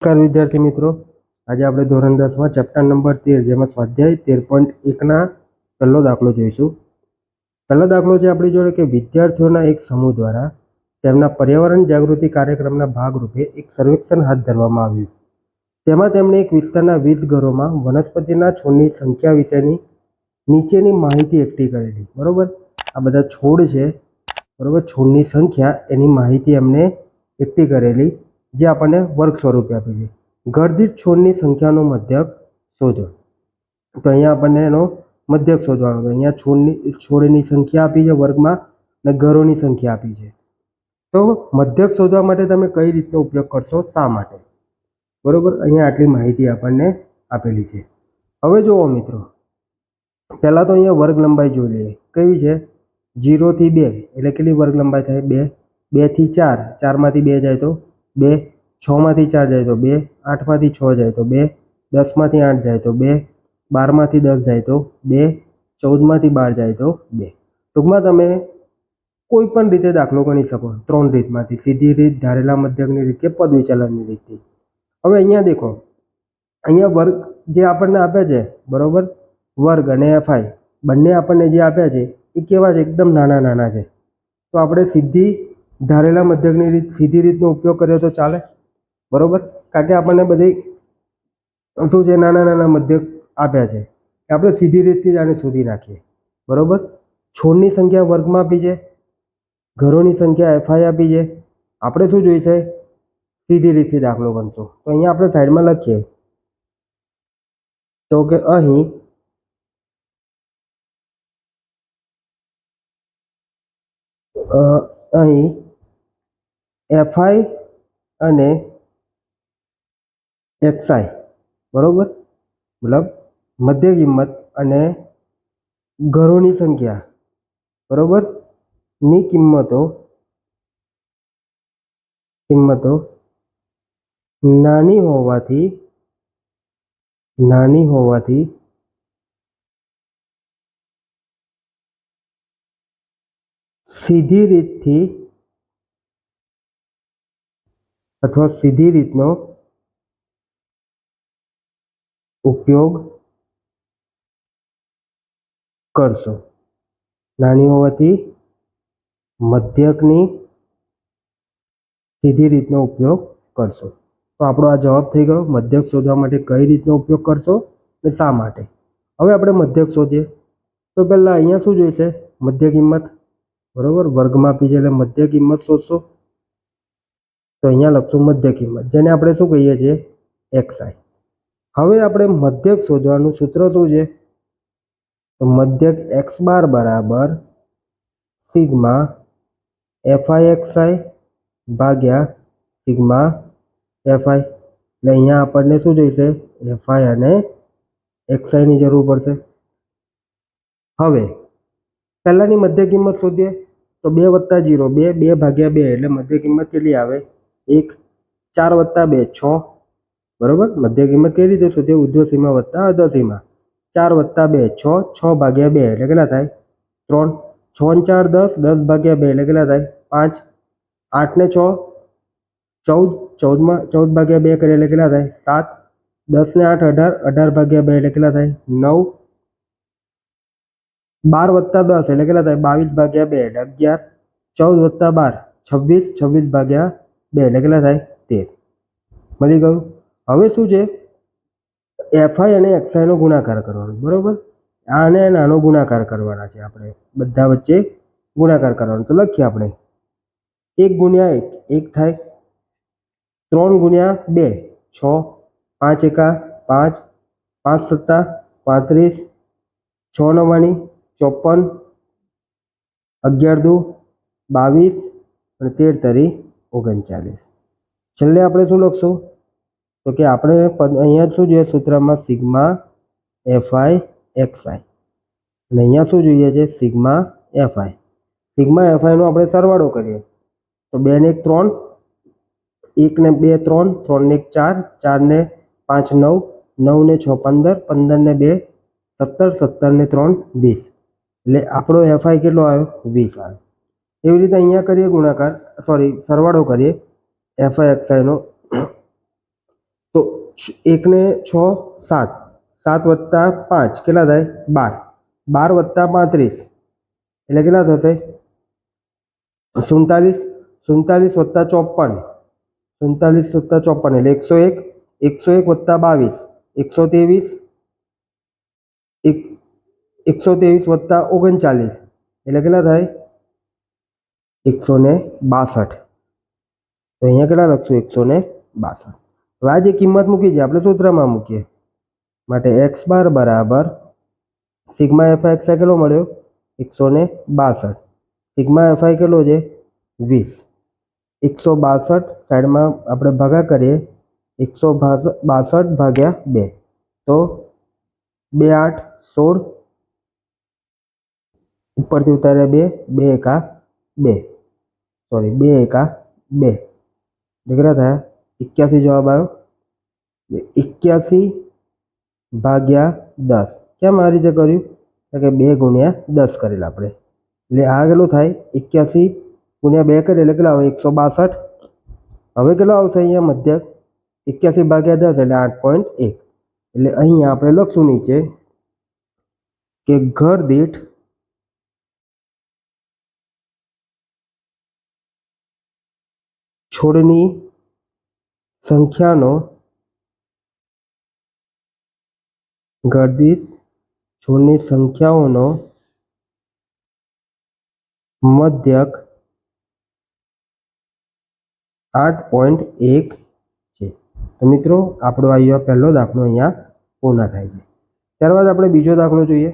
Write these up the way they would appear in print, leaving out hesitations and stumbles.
નમસ્કાર વિદ્યાર્થી મિત્રો, આજે આપણે ધોરણ 10માં ચેપ્ટર નંબર 13 જેમાં સ્વાધ્યાય 13.1 ના પહેલો દાખલો જોઈશું. પહેલો દાખલો છે આપણી જોડે કે વિદ્યાર્થીઓના એક સમૂહ દ્વારા તેમના પર્યાવરણ જાગૃતિ કાર્યક્રમના ભાગરૂપે એક સર્વેક્ષણ હાથ ધરવામાં આવ્યું. તેમાં તેમણે એક વિસ્તારના 20 ઘરોમાં વનસ્પતિના છોડની સંખ્યા વિશેની નીચેની માહિતી એકઠી કરેલી. બરોબર, આ બધા છોડ છે, બરોબર, છોડની સંખ્યા એની માહિતી એમને એકઠી કરેલી જે આપણને વર્ગ સ્વરૂપે આપી છે. ઘર દીઠ છોડની સંખ્યાનો મધ્યક શોધો. તો અહીંયા આપણને એનો મધ્યક શોધવાનો. અહીંયા છોડની સંખ્યા આપી છે વર્ગમાં અને ઘરોની સંખ્યા આપી છે. તો મધ્યક શોધવા માટે તમે કઈ રીતનો ઉપયોગ કરશો, શા માટે? બરોબર, અહીંયા આટલી માહિતી આપણને આપેલી છે. હવે જુઓ મિત્રો, પહેલાં તો અહીંયા વર્ગ લંબાઈ જોઈ લઈએ. કેવી છે? 0 થી 2 એટલે કેટલી વર્ગ લંબાઈ થાય? 2. 2 થી 4, 4માંથી 2 જાય તો 2, 6માંથી 4 જાય તો 2, 8માંથી 6 જાય તો 2, 10માંથી 8 જાય તો 2, 12માંથી 10 જાય તો 2, 14માંથી 12 જાય તો 2. ટૂંકમાં તમે કોઈ પણ રીતે દાખલો ગણી શકો, 3 રીતમાંથી: સીધી રીત, ધારેલા મધ્યકની રીત કે પદ વિચલનની રીતથી. હવે અહીંયા દેખો, અહીંયા વર્ગ જે આપણને આપ્યા છે, બરોબર, વર્ગ અને એફઆઈ બંને આપણને જે આપ્યા છે એ કેવા છે? એકદમ નાના નાના છે. તો આપણે સીધી ધારેલા મધ્યકની રીત, સીધી રીતનો ઉપયોગ કર્યો તો ચાલે, બરોબર, કારણ કે આપણને બધી શું છે, નાના નાના મધ્યક આપ્યા છે. આપણે સીધી રીતથી જ આને શોધી નાખીએ. બરોબર, છોડની સંખ્યા વર્ગમાં આપી છે, ઘરોની સંખ્યા એફઆઈ આપી છે. આપણે શું જોઈશે? સીધી રીતથી દાખલો ગણશો. તો અહીંયા આપણે સાઈડમાં લખીએ તો કે અહીં એફઆઈ અને એક્સઆઈ, બરોબર, મતલબ મધ્ય કિંમત અને ઘરોની સંખ્યા, બરોબર, ની કિંમતો નાની હોવાથી સીધી રીતથી અથવા સીધી રીતનો ઉપયોગ કરશો. નાની હોવાથી મધ્યકની સીધી રીતનો ઉપયોગ કરશો. તો આપણો આ જવાબ થઈ ગયો. મધ્યક શોધવા માટે કઈ રીતનો ઉપયોગ કરશો અને શા માટે. હવે આપણે મધ્યક શોધીએ. તો પહેલાં અહીંયા શું જોઈશે? મધ્ય કિંમત, બરોબર, વર્ગમાં આપી છે એટલે મધ્ય કિંમત શોધશો. તો અહીંયા લખશું મધ્ય કિંમત, જેને આપણે શું કહીએ છીએ? એક્સઆઈ. હવે આપણે મધ્યક શોધવાનું સૂત્ર શું છે? તો મધ્યક એક્સ બાર બરાબર સિગ્મા એફઆઈ એક્સઆઈ ભાગ્યા સિગ્મા એફઆઈ. એટલે અહીંયા આપણને શું જોઈશે? એફઆઈ અને એક્સઆઈની જરૂર પડશે. હવે પહેલાંની મધ્ય કિંમત શોધીએ તો 2 + 0 2, 2 ભાગ્યા 2 એટલે મધ્ય કિંમત કેટલી આવે? 1. 4 + 2 6, બરોબર. મધ્ય કિંમત કેવી રીતે શોધીએ? ઉર્ધ્વ સીમા વત્તા અધર સીમા. 4 + 2 6, 6 ભાગ્યા 2 એટલે કેટલા થાય? 3. 6 ને 4 10, 10 ભાગ્યા 2 એટલે કેટલા થાય? 5. 8 ને 6 14, 14 ભાગ્યા 2 કરીએ એટલે કેટલા થાય? 7. 10 ને 8 18, 18 ભાગ્યા 2 એટલે કેટલા થાય? 9. 12 + 10 એટલે કેટલા થાય? 22 ભાગ્યા 2 એટલે 11. 14 + 12 26, 26 ભાગ્યા 2 એટલે કેટલા થાય? 13. મળી ગયું. હવે શું છે? એફઆઈ અને એક્સઆઈનો ગુણાકાર કરવાનો, બરોબર. આને આનો ગુણાકાર કરવાના છે આપણે, બધા વચ્ચે ગુણાકાર કરવાનો. તો લખીએ આપણે 1 × 1 1 થાય, 3 × 2 6, 5 × 5, 5 + 7 35, 6 × 9 54, 11 × 2 22 અને 13 × 39. છેલ્લે આપણે શું લખશું? તો કે આપણે અહીંયા શું જોઈએ? સૂત્રમાં સિગ્મા એફઆઈ એક્સઆઈ અને અહીંયા શું જોઈએ છે? Sigma FI. સિગ્મા એફઆઈનો આપણે સરવાળો કરીએ તો 2 ને 1 3, 1 ને 2 3, 3 ને 1 4, 4 ને 5 9, 9 ને 6 15, 15 ને 2 17, 17 ને 3 20. એટલે આપણો એફઆઈ કેટલો આવ્યો? 20 આવ્યો. એવી રીતે અહીંયા કરીએ ગુણાકાર, સરવાળો કરીએ એફઆઈ એક્સઆઈનો તો 1 ને 6 7, 7 વત્તા 5 કેટલા થાય 12, 12 વત્તા 35 એટલે કેટલા થશે 47, 47 વત્તા 54, 47 વત્તા 54 એટલે 101, 101 વત્તા 22 123 વત્તા 39 એટલે કેટલા થાય 162. તો અહીંયા કેટલા લખશું 162. હવે આ જે કિંમત મૂકી છે આપણે સૂત્રમાં મૂકીએ. માટે x બાર બરાબર સિગ્મા fi કેટલો મળ્યો 162. સિગ્મા fi કેટલો છે 20. 162 સાઈડમાં આપણે ભાગા કરીએ 162 ભાગ્યા 2 તો 2 8 16 ઉપરથી ઉતાર્યા 2 એકા 2 સોરી 2 એકા 2 કેટલા થયા 81 જવાબ આવ્યો. 81 ભાગ્યા 10 કેમ આ રીતે કર્યું કે 2 ગુણ્યા 10 કરેલ આપણે એટલે આ કેટલું થાય 81 ગુણ્યા 2 કરીએ એટલે કેટલા આવે 162. હવે કેટલો આવશે અહીંયા મધ્યક 81 ભાગ્યા 10 એટલે 8.1 એટલે અહીંયા આપણે લખશું નીચે કે ઘર દીઠ છોડની સંખ્યાનો છોડની સંખ્યાઓનો મધ્યક 8.1 છે. તો મિત્રો આપણો અહીંયા પહેલો દાખલો અહીંયા પૂર્ણ થાય છે. ત્યારબાદ આપણે બીજો દાખલો જોઈએ.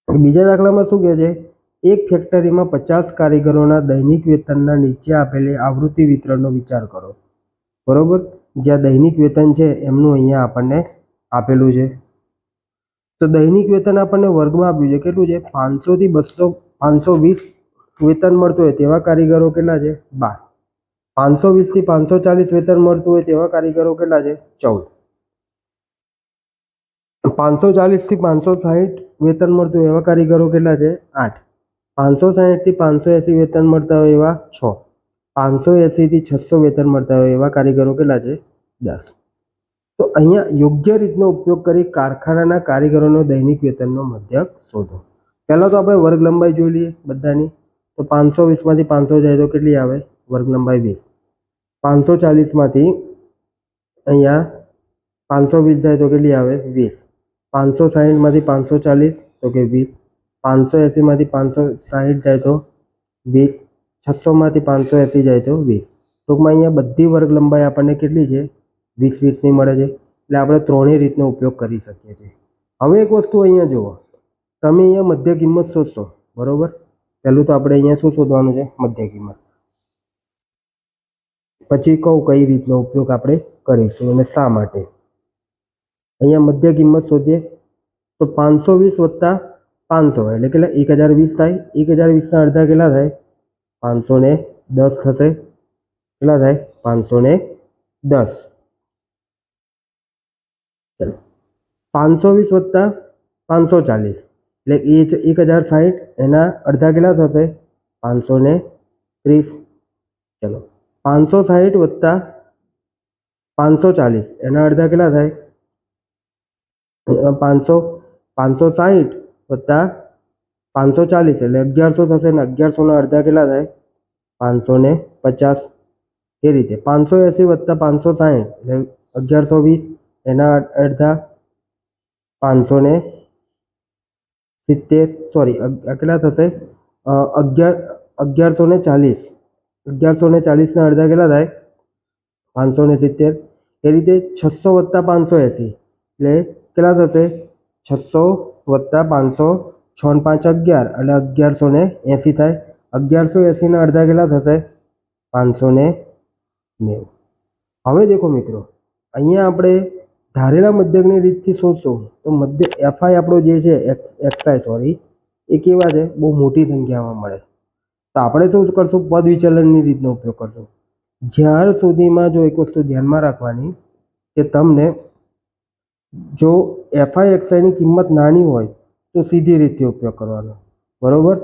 બીજા દાખલામાં શું કહે છે એક ફેક્ટરીમાં 50 કારીગરોના દૈનિક વેતનના નીચે આપેલી આવૃત્તિ વિતરણનો વિચાર કરો. બરોબર, જ્યાં દૈનિક વેતન છે એમનું અહીંયા આપણને આપેલું છે. તો દૈનિક વેતન આપણને વર્ગમાં આપ્યું છે કેટલું છે 500 થી 200 520 વેતન મળતું હોય તેવા કારીગરો કેટલા છે 12. 520 થી 540 વેતન મળતું હોય તેવા કારીગરો કેટલા છે 14. 540 થી 560 વેતન મળતું હોય એવા કારીગરો કેટલા છે 8. 560 થી 580 વેતન મળતા હોય એવા 6. 580 થી 600 વેતન મળતા હોય એવા કારીગરો કેટલા છે 10. તો અહીંયા યોગ્ય રીતનો ઉપયોગ કરી કારખાનાના કારીગરોનો દૈનિક વેતનનો મધ્યક શોધો. પહેલા તો આપણે વર્ગ લંબાઈ જોઈ લઈએ બધાની. તો 520 માંથી 500 જાય તો કેટલી આવે વર્ગ લંબાઈ 20. 540 માંથી અહીંયા 520 જાય તો કેટલી આવે 20. 560 માંથી 540 તો કે 20. 580 માંથી 560 જાય તો 20. 600 માંથી 580 જાય તો 20. ટૂંકમાં અહીંયા બધી વર્ગ લંબાઈ આપણને કેટલી છે 20 ની મળે છે. એટલે આપણે ત્રણેય રીતનો ઉપયોગ કરી શકીએ છીએ. હવે એક વસ્તુ અહીંયા જુઓ, તમે અહીંયા મધ્ય કિંમત શોધશો. બરોબર, પહેલું તો આપણે અહીંયા શું શોધવાનું છે મધ્ય કિંમત, પછી કહું કઈ રીતનો ઉપયોગ આપણે કરીશું અને શા માટે. અહીંયા મધ્ય કિંમત શોધીએ તો 520 વત્તા 500 એટલે કેટલા 1020 થાય. 1020 ના અડધા કેટલા થાય 510 થશે. કેટલા થાય 510. 520 વત્તા 540 એટલે એ 1060 એના અડધા કેટલા થશે 530. ચલો 560 વત્તા 540 એના અડધા કેટલા થાય 560 વત્તા 540 એટલે 1100 થશે ને 1100 ના અડધા કેટલા થાય 550. એ રીતે 580 વત્તા 560 એટલે 1120 એના અડધા 570 સોરી કેટલા થશે 1140. 1140 ના અડધા કેટલા થાય 570. એ રીતે 600 વત્તા 580 એટલે કેટલા થશે 600 વત્તા 500 6 ને 5 11 એટલે 1180 થાય. 1180 ના અડધા કેટલા થશે 590. હવે દેખો મિત્રો, અહીંયા આપણે ધારેલા મધ્યકની રીતથી શોધશું તો મધ્ય fi આપણો જે છે xi સોરી એ કેવા છે બહુ મોટી સંખ્યામાં મળે. તો આપણે શું કરશું પદ વિચલનની રીતનો ઉપયોગ કરશું. જ્યાર સુધીમાં જો એક વસ્તુ ધ્યાનમાં રાખવાની કે તમને જો fi xi ની કિંમત નાની હોય તો સીધી રીતે ઉપયોગ કરવાનો. બરોબર,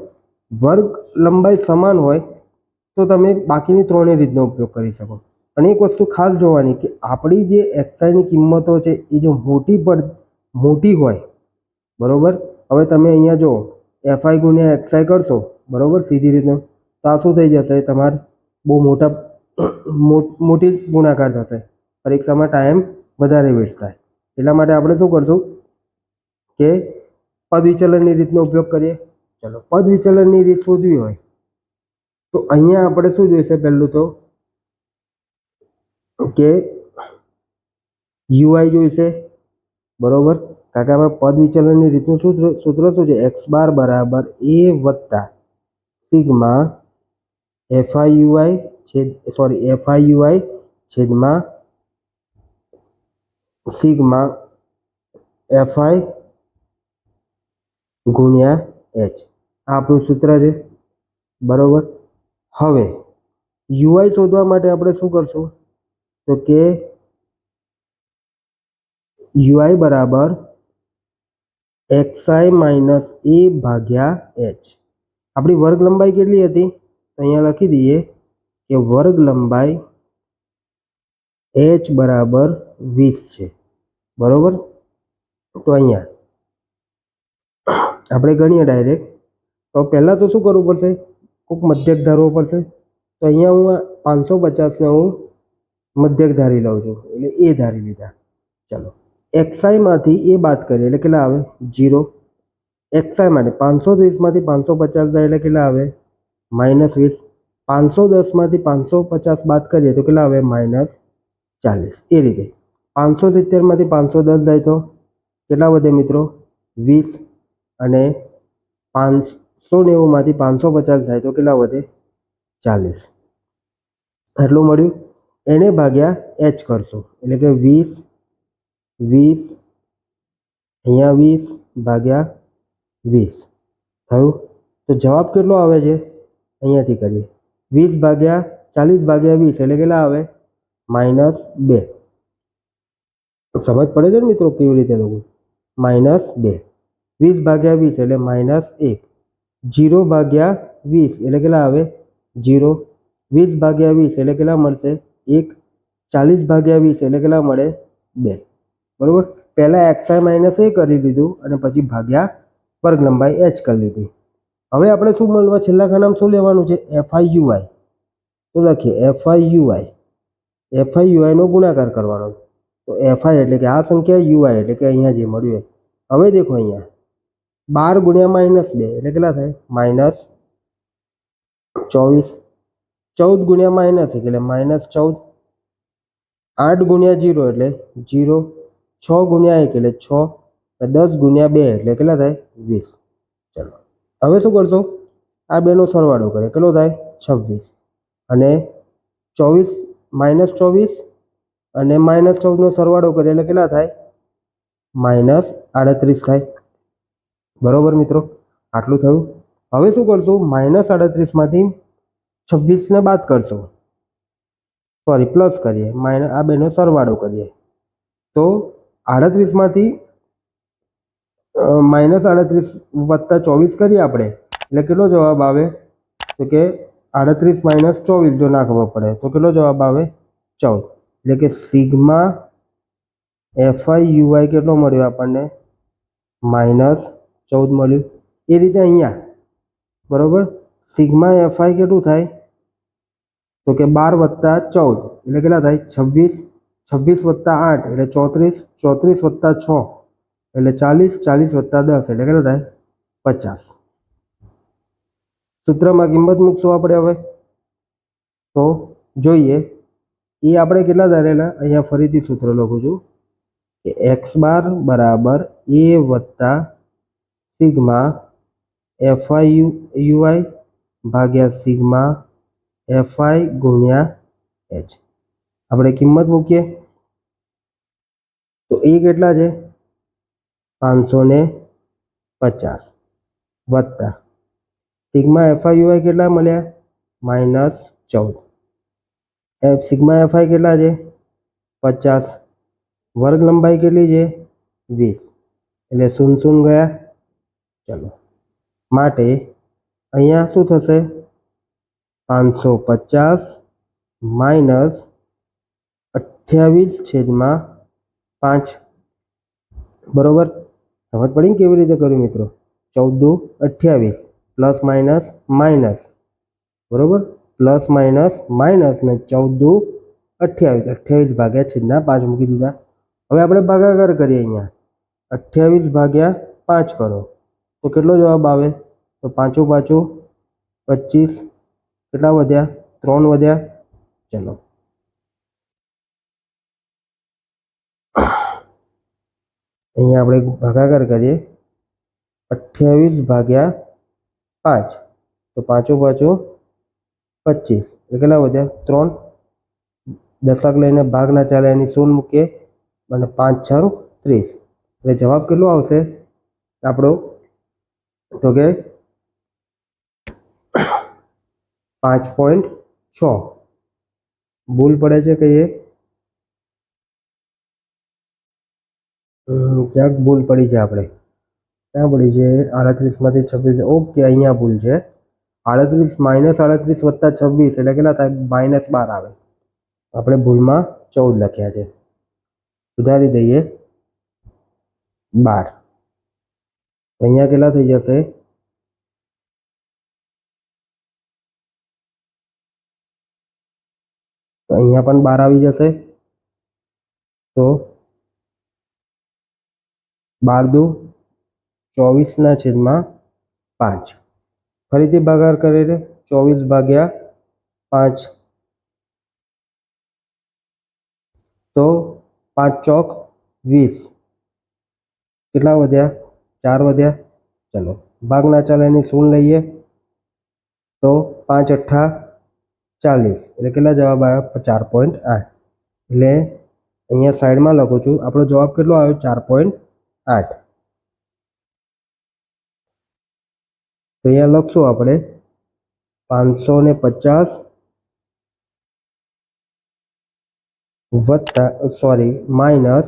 વર્ગ લંબાઈ સમાન હોય તો તમે બાકીની ત્રણેય રીતનો ઉપયોગ કરી શકો. અને એક વસ્તુ ખાસ જોવાની કે આપણી જે એક્સઆઈની કિંમતો છે એ જો મોટી હોય, બરોબર. હવે તમે અહીંયા જો એફઆઈ ગુણ્યા એક્સઆઈ કરશો, બરોબર, સીધી રીતનું, તો આ શું થઈ જશે? તમારે બહુ મોટી ગુણાકાર થશે, પરીક્ષામાં ટાઈમ વધારે વેસ્ટ થાય. એટલા માટે આપણે શું કરશું કે પદ વિચલનની રીતનો ઉપયોગ કરીએ. ચલો, પદ વિચલનની રીત શોધવી હોય તો અહીંયા આપણે શું જોઈશે? પહેલું તો કે યુઆઈ જોઈશે, બરોબર. કારણ કે આપણે પદ વિચલનની રીતનું સૂત્ર શું છે? એક્સ બાર બરાબર એ વત્તા સિગ્મા એફઆઈ યુઆઈ છેદમાં સિગ્મા એફઆઈ ગુણ્યા એચ. આ આપણું સૂત્ર છે, બરોબર. હવે યુઆઈ શોધવા માટે આપણે શું કરશું? તો કે યુઆઈ બરાબર એક્સઆઈ માઇનસ એ ભાગ્યા એચ. આપણી વર્ગ લંબાઈ કેટલી હતી? તો અહીંયા લખી દઈએ કે વર્ગ લંબાઈ એચ બરાબર 20 છે, બરોબર. તો અહીંયા આપણે ગણીએ ડાયરેક્ટ. તો પહેલાં તો શું કરવું પડશે? કોઈક મધ્યક ધારવો પડશે. તો અહીંયા હું 550ને હું મધ્યક ધારી લઉં છું, એટલે એ ધારી લીધા. ચાલો, એક્સઆઈમાંથી એ બાદ કરીએ એટલે કેટલા આવે? 0. એક્સઆઈ માટે 530માંથી 550 જાય એટલે કેટલા આવે? -20. 510માંથી 550 બાદ કરીએ તો કેટલા આવે? -40. એ રીતે 570માંથી 510 જાય તો કેટલા વધે મિત્રો? 20. અને 590માંથી 550 થાય તો કેટલા વધે? 40. એટલું મળ્યું. એને ભાગ્યા એચ કરશું એટલે કે 20 અહીંયા 20 ભાગ્યા 20 થયું. તો જવાબ કેટલો આવે છે? અહીંયાથી કરીએ 20 ભાગ્યા 40 ભાગ્યા 20 એટલે કેટલા આવે? -2. સમજ પડે છે ને મિત્રો કેવી રીતે લખું? -2. 20 ભાગ્યા 20 એટલે -1. 0 ભાગ્યા 20 એટલે કેટલા આવે? 0. 20 ભાગ્યા 20 એટલે કેટલા મળશે? 1. 40 ભાગ્યા 20 એટલે કેટલા મળે? 2. બરોબર. પહેલા એક્સઆઈ માઇનસ એ કરી લીધું અને પછી ભાગ્યા વર્ગ લંબાઈ એચ કરી લીધી. હવે આપણે શું મળવા? છેલ્લા ખાનામાં શું લેવાનું છે? FI UI. તો લખીએ એફઆઈ યુઆઈ નો ગુણાકાર કરવાનો. તો એફઆઈ એટલે કે આ સંખ્યા, યુઆઈ એટલે કે અહીંયા જે મળ્યું. હવે દેખો અહીંયા 12 ગુણ્યા -2 એટલે કેટલા થાય? -24. 14 ગુણ્યા -1 એટલે -14. 8 ગુણ્યા 0 એટલે 0. 6 ગુણ્યા 1 એટલે 6. 10 ગુણ્યા 2 એટલે કેટલા થાય? 20. ચલો, હવે શું કરશો? આ બેનો સરવાળો કરે કેટલો થાય? 26. અને 24 અને -14 નો સરવાળો કરે એટલે કેટલા થાય? -38 થાય, બરોબર મિત્રો. આટલું થયું. હવે શું કરશું? -38માંથી 26 ને બાદ કરશું, પ્લસ કરીએ, આ બેનો સરવાળો કરીએ તો 38માંથી -38 વત્તા 24 કરીએ આપણે એટલે કેટલો જવાબ આવે? તો કે 38 - 24 જો ના ખબર પડે તો કેટલો જવાબ આવે? 14. એટલે કે સિગ્મા એફઆઈ યુઆઈ કેટલો મળ્યો આપણને? -14 મળ્યું. એ રીતે અહીંયા, બરોબર, સિગ્મા એફઆઈ કેટલું થાય? તો કે 12 વત્તા 14 એટલે કેટલા થાય? 26. 26 વત્તા 8 એટલે 34. 34 વત્તા 6 એટલે 40. 40 વત્તા 10 એટલે કેટલા થાય? 50. સૂત્રમાં કિંમત મૂકશું આપણે. હવે તો જોઈએ એ આપણે કેટલા ધારેલા? અહીંયા ફરીથી સૂત્ર લખું છું કે એક્સ બાર બરાબર એ વત્તા સિગ્મા એફઆઈ યુઆઈ ભાગ્યા સિગ્મા એફઆઈ ગુણ્યા એચ. આપણે કિંમત મૂકીએ તો એ કેટલા છે? 550 વત્તા સિગ્મા એફઆઈ યુઆઈ કેટલા મળ્યા? -14. સિગ્મા એફઆઈ કેટલા છે? 50. વર્ગ લંબાઈ કેટલી છે? 20. એટલે 0 ગયા. ચલો, માટે અહીંયા શું થશે? 550 - 28/5 બરોબર. સમજ પડી ને કેવી રીતે કર્યું મિત્રો? 14 28 પ્લસ માઇનસ માઇનસ બરોબર, પ્લસ માઇનસ માઇનસ ને 14 28 28/5 મૂકી દીધા. હવે આપણે ભાગાકાર કરીએ. અહીંયા 28/5 કરો તો કેટલો જવાબ આવે? તો 5 5 25. કેટલા વધ્યા? 3 વધ્યા. ચલો અહીંયા આપણે ભાગાકાર કરીએ. 28/5 તો 5 5 25 એટલે કેટલા વધ્યા? 3. દશક લઈને ભાગ ના ચાલે એની શૂન મૂકીએ અને 5 6 30 એટલે જવાબ કેટલો આવશે આપણો? તો કે 5.6. ભૂલ પડે છે કહીએ? ક્યાંક ભૂલ પડી છે આપણે. ક્યાં પડી છે? 38માંથી 26. ઓકે, અહીંયા ભૂલ છે. 38 -38 + 26 એટલે કેટલા થાય? -12 આવે. આપણે ભૂલમાં 14 લખ્યા છે. સુધારી દઈએ 12. અહીંયા કેટલા થઈ જશે? તો અહીંયા પણ 12 આવી જશે. તો 12 દુ 24/5. ફરીથી ભાગાકાર કરીએ. 24/5 તો 5 ચોક 20. કેટલા વધ્યા? 4 વધ્યા. ચલો ભાગ ના ચાલે એની શૂન લઈએ તો 5 8 40 એટલે કેટલા જવાબ આવ્યા? 4.8. એટલે અહીંયા સાઈડમાં લખું છું. આપણો જવાબ કેટલો આવ્યો? 4.8. તો અહીંયા લખશું આપણે 550 વત્તા માઇનસ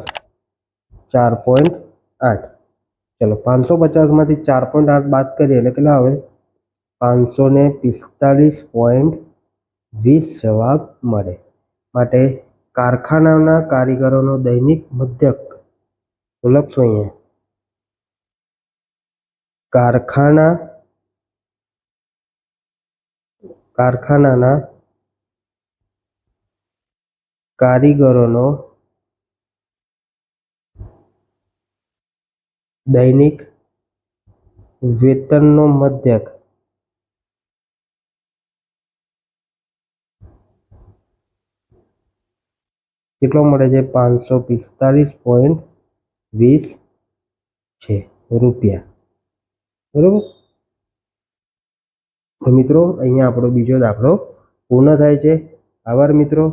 4.8. ચલો 550માંથી 4.8 બાદ કરીએ એટલે કેટલા આવે? 545.20 જવાબ મળે. માટે કારખાનાના કારીગરોનો દૈનિક મધ્યક તો લખશું અહીંયા કારખાનાના કારીગરોનો દૈનિક વેતનનો મધ્યક કેટલો મળે છે? 545.20 છે રૂપિયા. બરોબર. તો મિત્રો અહીંયા આપણો બીજો દાખલો પૂર્ણ થાય છે. આભાર મિત્રો.